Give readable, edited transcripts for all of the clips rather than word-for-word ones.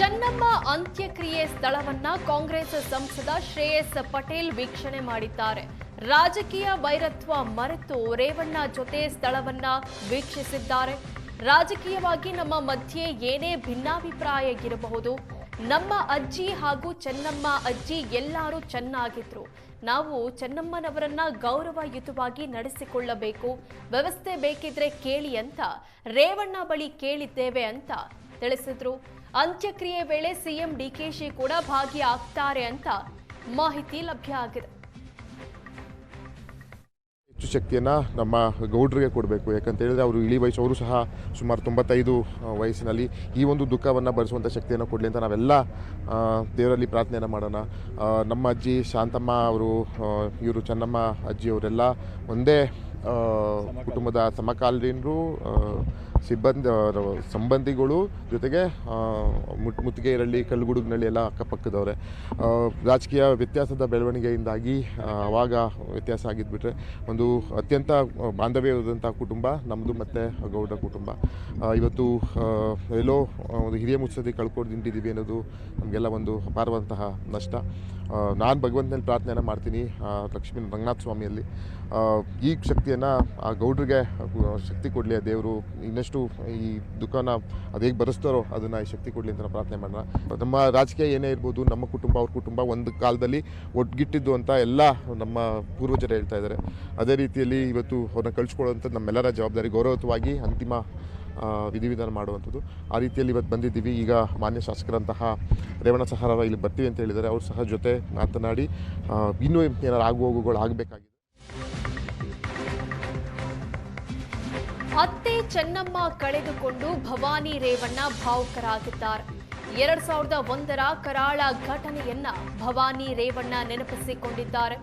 ಚೆನ್ನಮ್ಮ ಅಂತ್ಯಕ್ರಿಯೆ ಸ್ಥಳವನ್ನ ಕಾಂಗ್ರೆಸ್ ಸಂಸದ ಶ್ರೇಯಸ್ ಪಟೇಲ್ ವೀಕ್ಷಣೆ ಮಾಡಿದ್ದಾರೆ. ರಾಜಕೀಯ ವೈರತ್ವ ಮರೆತು ರೇವಣ್ಣ ಜೊತೆ ಸ್ಥಳವನ್ನ ವೀಕ್ಷಿಸಿದ್ದಾರೆ. ರಾಜಕೀಯವಾಗಿ ನಮ್ಮ ಮಧ್ಯೆ ಏನೇ ಭಿನ್ನಾಭಿಪ್ರಾಯ ಇರಬಹುದು, ನಮ್ಮ ಅಜ್ಜಿ ಹಾಗೂ ಚೆನ್ನಮ್ಮ ಅಜ್ಜಿ ಎಲ್ಲರೂ ಚೆನ್ನಾಗಿದ್ರು. ನಾವು ಚೆನ್ನಮ್ಮನವರನ್ನ ಗೌರವಯುತವಾಗಿ ನಡೆಸಿಕೊಳ್ಳಬೇಕು. ವ್ಯವಸ್ಥೆ ಬೇಕಿದ್ರೆ ಕೇಳಿ ಅಂತ ರೇವಣ್ಣ ಬಳಿ ಕೇಳಿದ್ದೇವೆ ಅಂತ ತಿಳಿಸಿದ್ರು. ಅಂತ್ಯಕ್ರಿಯೆ ವೇಳೆ ಸಿಎಂ ಡಿಕೆಶಿ ಕೂಡ ಭಾಗಿಯಾಗ್ತಾರೆ ಅಂತ ಮಾಹಿತಿ ಲಭ್ಯ ಆಗಿದೆ. ಹೆಚ್ಚು ಶಕ್ತಿಯನ್ನು ನಮ್ಮ ಗೌಡ್ರಿಗೆ ಕೊಡಬೇಕು. ಯಾಕಂತ ಹೇಳಿದ್ರೆ ಅವರು ಇಳಿ ವಯಸ್ಸು, ಅವರು ಸಹ ಸುಮಾರು 95 ವಯಸ್ಸಿನಲ್ಲಿ ಈ ಒಂದು ದುಃಖವನ್ನು ಭರಿಸುವಂಥ ಶಕ್ತಿಯನ್ನು ಕೊಡಲಿ ಅಂತ ನಾವೆಲ್ಲ ದೇವರಲ್ಲಿ ಪ್ರಾರ್ಥನೆಯನ್ನು ಮಾಡೋಣ. ನಮ್ಮ ಅಜ್ಜಿ ಶಾಂತಮ್ಮ ಅವರು, ಇವರು ಚೆನ್ನಮ್ಮ ಅಜ್ಜಿಯವರೆಲ್ಲ ಒಂದೇ ಕುಟುಂಬದ ಸಮಕಾಲೀನರು, ಸಂಬಂಧಿಗಳು, ಜೊತೆಗೆ ಮುತ್ತಿಗೆರಳ್ಳಿ, ಕಲ್ಲುಗುಡುಗ್ನಳ್ಳಿ ಎಲ್ಲ ಅಕ್ಕಪಕ್ಕದವ್ರೆ. ರಾಜಕೀಯ ವ್ಯತ್ಯಾಸದ ಬೆಳವಣಿಗೆಯಿಂದಾಗಿ ಆವಾಗ ವ್ಯತ್ಯಾಸ ಆಗಿದ್ಬಿಟ್ರೆ ಒಂದು ಅತ್ಯಂತ ಬಾಂಧವ್ಯವಾದಂಥ ಕುಟುಂಬ ನಮ್ಮದು ಮತ್ತು ಗೌಡ ಕುಟುಂಬ. ಇವತ್ತು ಎಲ್ಲೋ ಒಂದು ಹಿರಿಯ ಮುತ್ಸದಿ ಕಳ್ಕೊಂಡಿದ್ದೀವಿ ಅನ್ನೋದು ನಮಗೆಲ್ಲ ಒಂದು ಅಪಾರವಂತಹ ನಷ್ಟ. ನಾನು ಭಗವಂತನಲ್ಲಿ ಪ್ರಾರ್ಥನೆಯನ್ನು ಮಾಡ್ತೀನಿ, ಲಕ್ಷ್ಮೀ ರಂಗನಾಥ ಸ್ವಾಮಿಯಲ್ಲಿ ಈ ಶಕ್ತಿಯನ್ನು ಆ ಗೌಡ್ರಿಗೆ ಶಕ್ತಿ ಕೊಡಲಿ ಆ ದೇವರು. ಇನ್ನಷ್ಟು ಈ ದುಃಖನ ಅದು ಹೇಗೆ ಬರೆಸ್ತಾರೋ ಅದನ್ನು ಈ ಶಕ್ತಿ ಕೊಡಲಿ ಅಂತ ಪ್ರಾರ್ಥನೆ ಮಾಡೋಣ. ನಮ್ಮ ರಾಜಕೀಯ ಏನೇ ಇರ್ಬೋದು, ನಮ್ಮ ಕುಟುಂಬ ಅವ್ರ ಕುಟುಂಬ ಒಂದು ಕಾಲದಲ್ಲಿ ಒಗ್ಗಿಟ್ಟಿದ್ದು ಅಂತ ಎಲ್ಲ ನಮ್ಮ ಪೂರ್ವಜರು ಹೇಳ್ತಾ ಇದ್ದಾರೆ. ಅದೇ ರೀತಿಯಲ್ಲಿ ಇವತ್ತು ಅವ್ರನ್ನ ಕಳಿಸ್ಕೊಳ್ಳುವಂಥದ್ದು ನಮ್ಮೆಲ್ಲರ ಜವಾಬ್ದಾರಿ, ಗೌರವಯುತವಾಗಿ ಅಂತಿಮ ವಿಧಿವಿಧಾನ ಮಾಡುವಂಥದ್ದು. ಆ ರೀತಿಯಲ್ಲಿ ಇವತ್ತು ಬಂದಿದ್ದೀವಿ. ಈಗ ಮಾನ್ಯ ಶಾಸಕರಂತಹ ರೇವಣ್ಣ ಸಹ ಇಲ್ಲಿ ಬರ್ತೀವಿ ಅಂತ ಹೇಳಿದ್ದಾರೆ. ಅವ್ರು ಸಹ ಜೊತೆ ಮಾತನಾಡಿ ಇನ್ನೂ ಏನಾರು ಆಗುಹೋಗುಗಳು ಆಗಬೇಕಾಗಿದೆ. ಅತ್ತೆ ಚೆನ್ನಮ್ಮ ಕಳೆದುಕೊಂಡು ಭವಾನಿ ರೇವಣ್ಣ ಭಾವುಕರಾಗಿದ್ದಾರೆ. 2001ರ ಕರಾಳ ಘಟನೆಯನ್ನ ಭವಾನಿ ರೇವಣ್ಣ ನೆನಪಿಸಿಕೊಂಡಿದ್ದಾರೆ.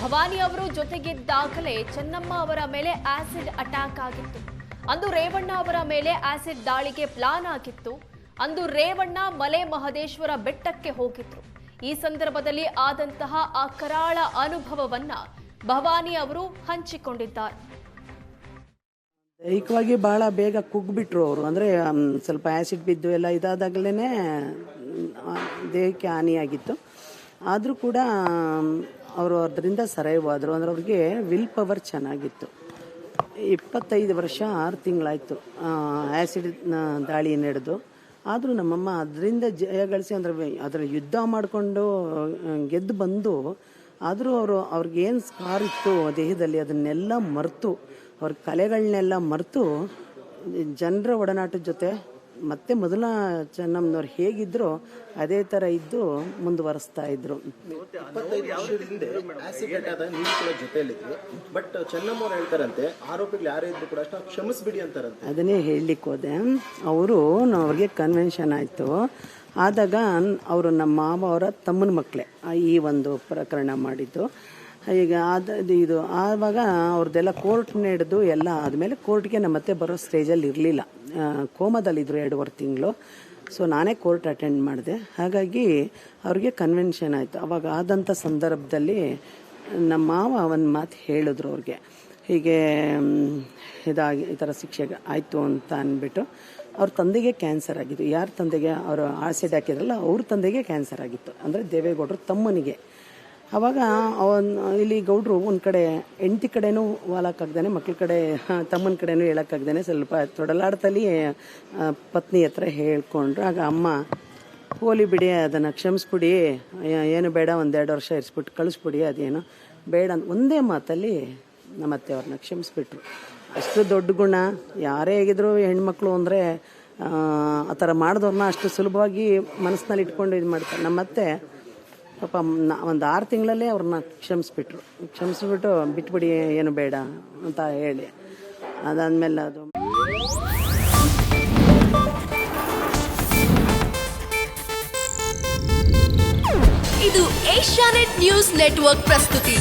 ಭವಾನಿ ಅವರು ಜೊತೆಗಿದ್ದಾಗಲೇ ಚೆನ್ನಮ್ಮ ಅವರ ಮೇಲೆ ಆಸಿಡ್ ಅಟ್ಯಾಕ್ ಆಗಿತ್ತು. ಅಂದು ರೇವಣ್ಣ ಅವರ ಮೇಲೆ ಆಸಿಡ್ ದಾಳಿಗೆ ಪ್ಲಾನ್ ಆಗಿತ್ತು. ಅಂದು ರೇವಣ್ಣ ಮಲೆ ಮಹದೇಶ್ವರ ಬೆಟ್ಟಕ್ಕೆ ಹೋಗಿದ್ರು. ಈ ಸಂದರ್ಭದಲ್ಲಿ ಆದಂತಹ ಆ ಕರಾಳ ಅನುಭವವನ್ನ ಭವಾನಿ ಅವರು ಹಂಚಿಕೊಂಡಿದ್ದಾರೆ. ದೈಹಿಕವಾಗಿ ಬಹಳ ಬೇಗ ಕುಗ್ಬಿಟ್ರು ಅವರು. ಅಂದರೆ ಸ್ವಲ್ಪ ಆ್ಯಸಿಡ್ ಬಿದ್ದು ಎಲ್ಲ ಇದಾದಾಗಲೇ ದೇಹಕ್ಕೆ ಹಾನಿಯಾಗಿತ್ತು. ಆದರೂ ಕೂಡ ಅವರು ಅದರಿಂದ ಸರ್ವೈವ್ ಆದರು. ಅಂದರೆ ಅವ್ರಿಗೆ ವಿಲ್ ಪವರ್ ಚೆನ್ನಾಗಿತ್ತು. 25 ವರ್ಷ 6 ತಿಂಗಳಾಯಿತು ಆ್ಯಸಿಡ್ ದಾಳಿ ನಡೆದು. ಆದರೂ ನಮ್ಮಮ್ಮ ಅದರಿಂದ ಜಯ ಗಳಿಸಿ ಅದರ ಯುದ್ಧ ಮಾಡಿಕೊಂಡು ಗೆದ್ದು ಬಂದು, ಆದರೂ ಅವ್ರಿಗೇನು ಸ್ಕಾರ್ ಇತ್ತು ದೇಹದಲ್ಲಿ ಅದನ್ನೆಲ್ಲ ಮರೆತು, ಅವ್ರ ಕಲೆಗಳನ್ನೆಲ್ಲ ಮರೆತು ಜನರ ಒಡನಾಟದ ಜೊತೆ ಮತ್ತೆ ಮೊದಲ ಚೆನ್ನಮ್ಮನವ್ರು ಹೇಗಿದ್ರು ಅದೇ ಥರ ಇದ್ದು ಮುಂದುವರಿಸ್ತಾ ಇದ್ರು. 25 ವರ್ಷದ ಹಿಂದೆ ಆಸಿಡ್ ಅಟ್ಯಾಕ್ ನೀವು ಕೂಡ ಜೊತೆಯಲ್ಲಿದ್ರು. ಬಟ್ ಚೆನ್ನಮ್ಮ ಅವ್ರು ಹೇಳ್ತಾರಂತೆ ಆರೋಪಿಗಳು ಯಾರೇ ಇದ್ರು ಕೂಡ ಅಷ್ಟು ಕ್ಷಮಿಸ್ಬಿಡಿ ಅಂತಾರಂತೆ. ಅದನ್ನೇ ಹೇಳಲಿಕ್ಕೆ ಹೋದೆ. ಅವ್ರಿಗೆ ಕನ್ವೆನ್ಷನ್ ಆಯಿತು. ಆದಾಗ ಅವರು ನಮ್ಮ ಮಾವ ಅವರ ತಮ್ಮನ ಮಕ್ಕಳೇ ಈ ಒಂದು ಪ್ರಕರಣ ಮಾಡಿದ್ದು. ಈಗ ಇದು ಆವಾಗ ಅವ್ರದ್ದೆಲ್ಲ ಕೋರ್ಟ್ ನಡೆದು ಎಲ್ಲ ಆದಮೇಲೆ ಕೋರ್ಟ್ಗೆ ನಮ್ಮ ಮತ್ತೆ ಬರೋ ಸ್ಟೇಜಲ್ಲಿ ಇರಲಿಲ್ಲ. ಕೋಮದಲ್ಲಿದ್ದರು 2.5 ತಿಂಗಳು. ಸೊ ನಾನೇ ಕೋರ್ಟ್ ಅಟೆಂಡ್ ಮಾಡಿದೆ. ಹಾಗಾಗಿ ಅವ್ರಿಗೆ ಕನ್ವೆನ್ಷನ್ ಆಯಿತು. ಅವಾಗ ಆದಂಥ ಸಂದರ್ಭದಲ್ಲಿ ನಮ್ಮ ಮಾವ ಒಂದು ಮಾತು ಹೇಳಿದ್ರು ಅವ್ರಿಗೆ, ಹೀಗೆ ಈ ಥರ ಶಿಕ್ಷೆ ಆಯಿತು ಅಂತ ಅಂದ್ಬಿಟ್ಟು. ಅವ್ರ ತಂದೆಗೆ ಕ್ಯಾನ್ಸರ್ ಆಗಿತ್ತು. ಯಾರ ತಂದೆಗೆ ಅವರು ಆಸಿಡ್ ಹಾಕಿದ್ರಲ್ಲ ಅವ್ರ ತಂದೆಗೆ ಕ್ಯಾನ್ಸರ್ ಆಗಿತ್ತು. ಅಂದರೆ ದೇವೇಗೌಡರು ತಮ್ಮನಿಗೆ. ಅವಾಗ ಇಲ್ಲಿ ಗೌಡ್ರು ಒಂದು ಕಡೆ ಹೆಂಡತಿ ಕಡೆನೂ ವಾಲಕ್ಕಾಗ್ದಾನೆ, ಮಕ್ಳ ಕಡೆ ತಮ್ಮನ ಕಡೆನೂ ಹೇಳೋಕ್ಕಾಗ್ದಾನೆ ಸ್ವಲ್ಪ ತೊಡಲಾಡ್ತಲ್ಲಿ ಪತ್ನಿ ಹತ್ರ ಹೇಳ್ಕೊಂಡ್ರು. ಆಗ ಅಮ್ಮ, ಹೋಲಿ ಬಿಡಿ, ಅದನ್ನು ಕ್ಷಮಿಸ್ಬಿಡಿ, ಏನು ಬೇಡ, 1-2 ವರ್ಷ ಇರಿಸ್ಬಿಟ್ಟು ಕಳಿಸ್ಬಿಡಿ, ಅದೇನು ಬೇಡ ಅಂತ ಒಂದೇ ಮಾತಲ್ಲಿ ನಮ್ಮತ್ತೆ ಅವ್ರನ್ನ ಕ್ಷಮಿಸ್ಬಿಟ್ರು. ಅಷ್ಟು ದೊಡ್ಡ ಗುಣ. ಯಾರೇ ಆಗಿದ್ರು ಹೆಣ್ಮಕ್ಳು ಅಂದರೆ ಆ ಥರ ಮಾಡಿದವ್ರನ್ನ ಅಷ್ಟು ಸುಲಭವಾಗಿ ಮನಸ್ಸಿನಲ್ಲಿ ಇಟ್ಕೊಂಡು ಇದು ಮಾಡ್ತಾರೆ. ನಮ್ಮತ್ತೆ ಪಾಪ 1-6 ತಿಂಗಳಲ್ಲೇ ಅವ್ರನ್ನ ಕ್ಷಮಿಸ್ಬಿಟ್ಟು ಬಿಟ್ಬಿಡಿ, ಏನು ಬೇಡ ಅಂತ ಹೇಳಿ ಅದಾದಮೇಲೆ ಅದು ಇದು ಏಷ್ಯಾನೆಟ್ ನ್ಯೂಸ್ ನೆಟ್ವರ್ಕ್ ಪ್ರಸ್ತುತಿ.